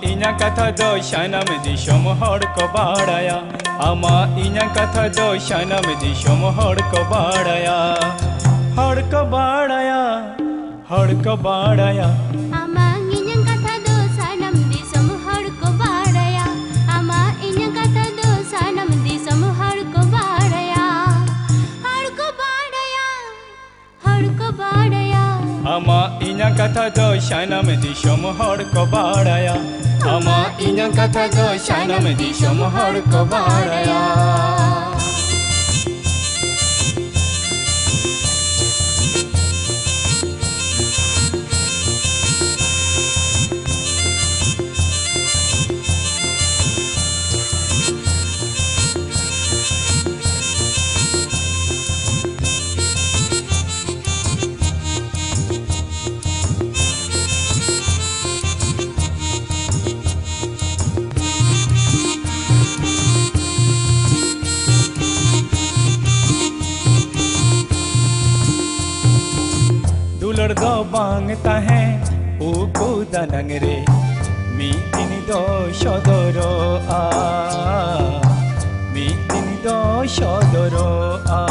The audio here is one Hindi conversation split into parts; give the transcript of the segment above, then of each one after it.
इना कथा दो शानम दिशम हड़ को बाड़ाया आमा इना कथा दो शानम दिशम हड़ को बाड़ाया हड़ को बाड़ाया हड़ को बाड़ाया आमा इना कथा दो शानम दिशम हड़ को बाड़ाया आमा इना कथा दो शानम दिशम हड़ को बाड़ाया हड़ को बाड़ाया हड़ को बाड़ाया आमा इना कथा दो शानम दिशम हड़ को बाड़ाया आमा इना कथा दो शानम दिशम हड़ को बाड़ाया दुलड़ दो बांगता है ऊकू दानंग रे मी दिन दो शोदरो आ मी दिन दो शोदरो आ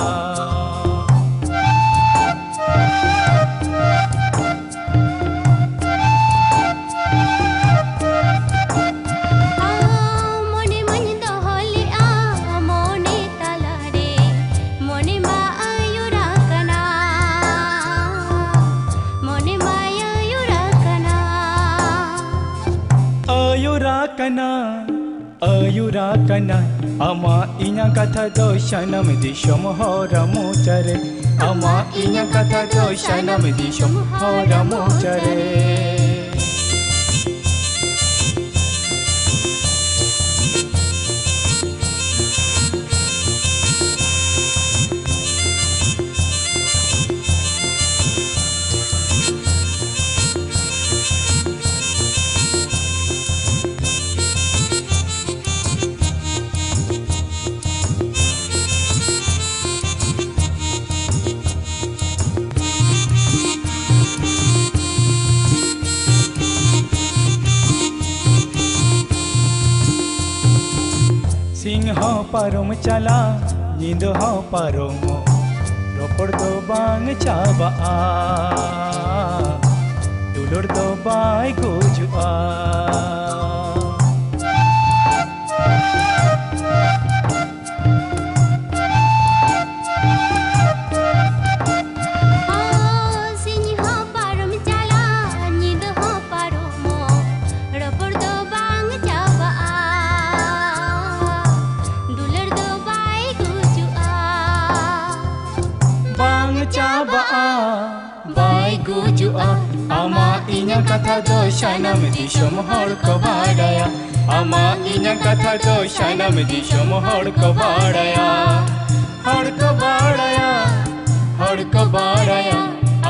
अयुरा कना आमा इना कथा दो शानम दिशम हरा मोचरे आमा इना कथा दो शानम दिशम हरा मोचरे सिंह पारोम चला नींद पारोम रोपड़ दो बांग चाबा दुलड़ दो बाय गुजुआ बाय गुजुआ आमा इना कथा दो शानम दिशम हड़ को बाड़ाया आमा इना कथा दो शानम दिशम हड़ को बाड़ाया हड़ को बाड़ाया हड़ को बाड़ाया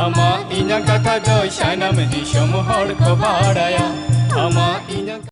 आमा इना कथा दो शानम दिशम हड़ को बाड़ाया आमा इना